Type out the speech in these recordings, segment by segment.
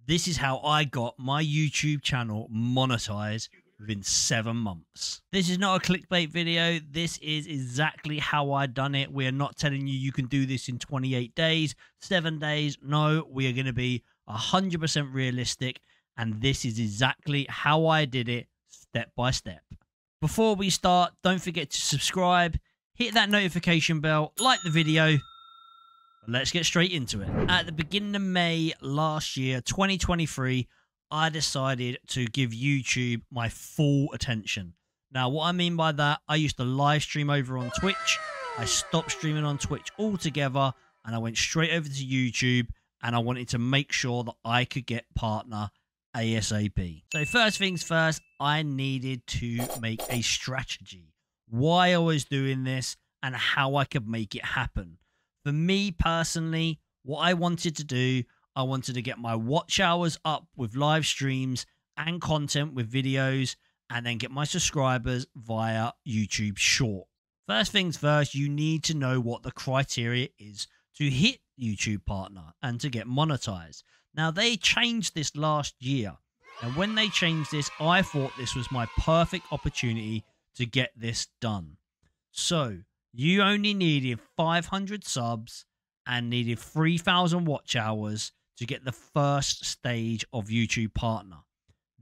This is how I got my YouTube channel monetized within 7 months. This is not a clickbait video. This is exactly how I done it. We are not telling you can do this in 28 days, 7 days. No, we are going to be 100% realistic. And this is exactly how I did it step by step. Before we start, don't forget to subscribe, hit that notification bell, like the video. Let's get straight into it. At the beginning of May last year, 2023, I decided to give YouTube my full attention. Now, what I mean by that, I used to live stream over on Twitch. I stopped streaming on Twitch altogether, and I went straight over to YouTube, and I wanted to make sure that I could get partner ASAP. So first things first, I needed to make a strategy. Why I was doing this and how I could make it happen. For me personally, what I wanted to do, I wanted to get my watch hours up with live streams and content with videos, and then get my subscribers via YouTube Short. First things first, you need to know what the criteria is to hit YouTube partner and to get monetized. Now, they changed this last year, and when they changed this, I thought this was my perfect opportunity to get this done. So you only needed 500 subs and needed 3,000 watch hours to get the first stage of YouTube partner.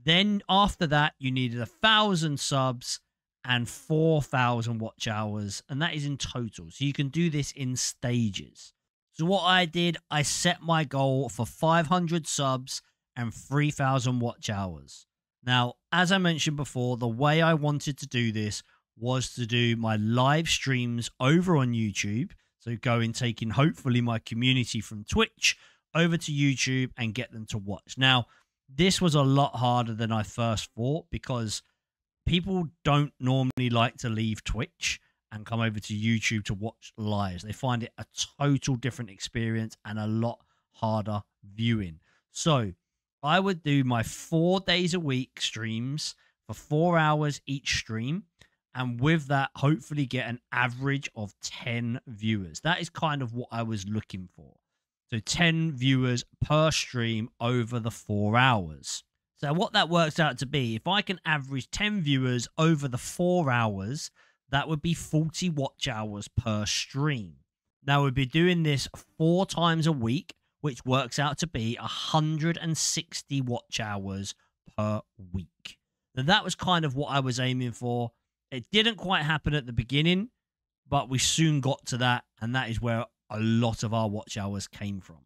Then after that, you needed 1,000 subs and 4,000 watch hours, and that is in total. So you can do this in stages. So what I did, I set my goal for 500 subs and 3,000 watch hours. Now, as I mentioned before, the way I wanted to do this was to do my live streams over on YouTube. So taking hopefully my community from Twitch over to YouTube and get them to watch. Now, this was a lot harder than I first thought, because people don't normally like to leave Twitch and come over to YouTube to watch lives. They find it a total different experience and a lot harder viewing. So I would do my 4 days a week streams for 4 hours each stream. And with that, hopefully get an average of 10 viewers. That is kind of what I was looking for. So 10 viewers per stream over the 4 hours. So what that works out to be, if I can average 10 viewers over the 4 hours, that would be 40 watch hours per stream. Now, we'd be doing this 4 times a week, which works out to be 160 watch hours per week. Now, that was kind of what I was aiming for. It didn't quite happen at the beginning, but we soon got to that, and that is where a lot of our watch hours came from.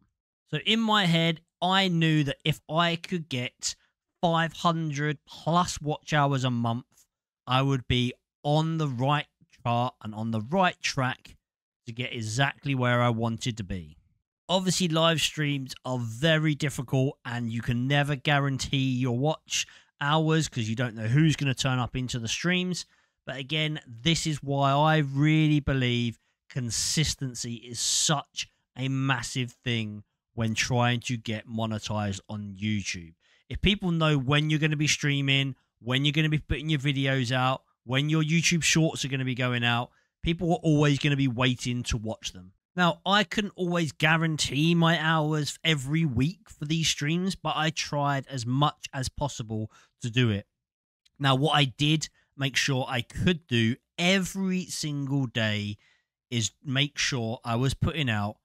So in my head, I knew that if I could get 500 plus watch hours a month, I would be on the right chart and on the right track to get exactly where I wanted to be. Obviously, live streams are very difficult, and you can never guarantee your watch hours because you don't know who's going to turn up into the streams. But again, this is why I really believe consistency is such a massive thing when trying to get monetized on YouTube. If people know when you're going to be streaming, when you're going to be putting your videos out, when your YouTube shorts are going to be going out, people are always going to be waiting to watch them. Now, I couldn't always guarantee my hours every week for these streams, but I tried as much as possible to do it. Now, what I did make sure I could do every single day is make sure I was putting out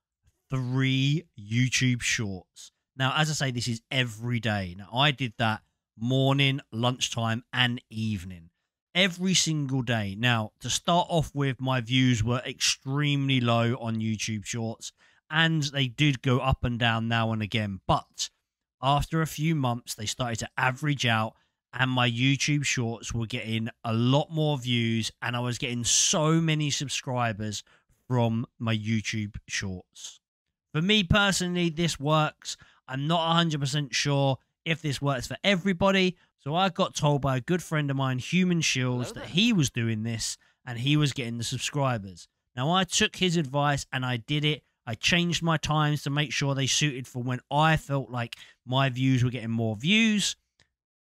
3 YouTube shorts. Now, as I say, this is every day. Now, I did that morning, lunchtime, and evening. Every single day. Now, to start off with, my views were extremely low on YouTube shorts, and they did go up and down now and again. But after a few months, they started to average out, and my YouTube shorts were getting a lot more views, and I was getting so many subscribers from my YouTube shorts. For me personally, this works. I'm not 100% sure if this works for everybody. So I got told by a good friend of mine, Human Shields, that he was doing this and he was getting the subscribers. Now, I took his advice and I did it. I changed my times to make sure they suited for when I felt like my views were getting more views,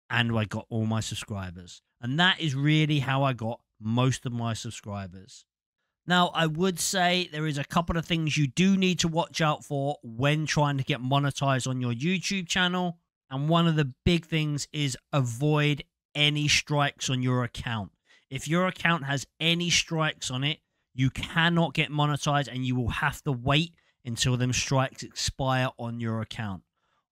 and I got all my subscribers. And that is really how I got most of my subscribers. Now, I would say there is a couple of things you do need to watch out for when trying to get monetized on your YouTube channel. And one of the big things is avoid any strikes on your account. If your account has any strikes on it, you cannot get monetized and you will have to wait until them strikes expire on your account.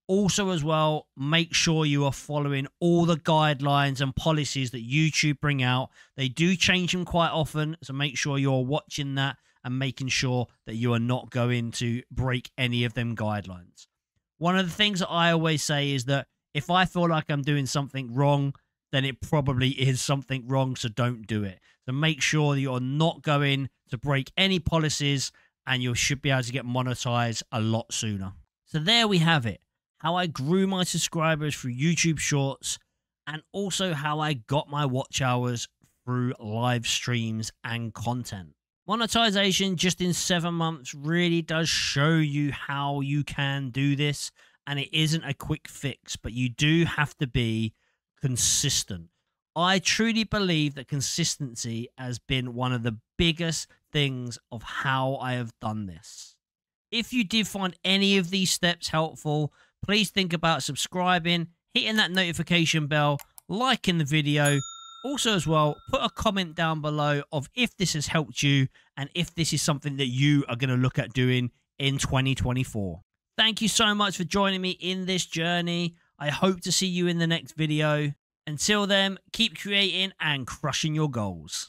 Also, as well, make sure you are following all the guidelines and policies that YouTube bring out. They do change them quite often, so make sure you're watching that and making sure that you are not going to break any of them guidelines. One of the things that I always say is that if I feel like I'm doing something wrong, then it probably is something wrong, so don't do it. So make sure that you're not going to break any policies, and you should be able to get monetized a lot sooner. So there we have it. How I grew my subscribers through YouTube Shorts, and also how I got my watch hours through live streams and content. Monetization just in 7 months really does show you how you can do this, and it isn't a quick fix, but you do have to be consistent. I truly believe that consistency has been one of the biggest things of how I have done this. If you did find any of these steps helpful, please think about subscribing, hitting that notification bell, liking the video. Also, as well, put a comment down below of if this has helped you and if this is something that you are going to look at doing in 2024. Thank you so much for joining me in this journey. I hope to see you in the next video. Until then, keep creating and crushing your goals.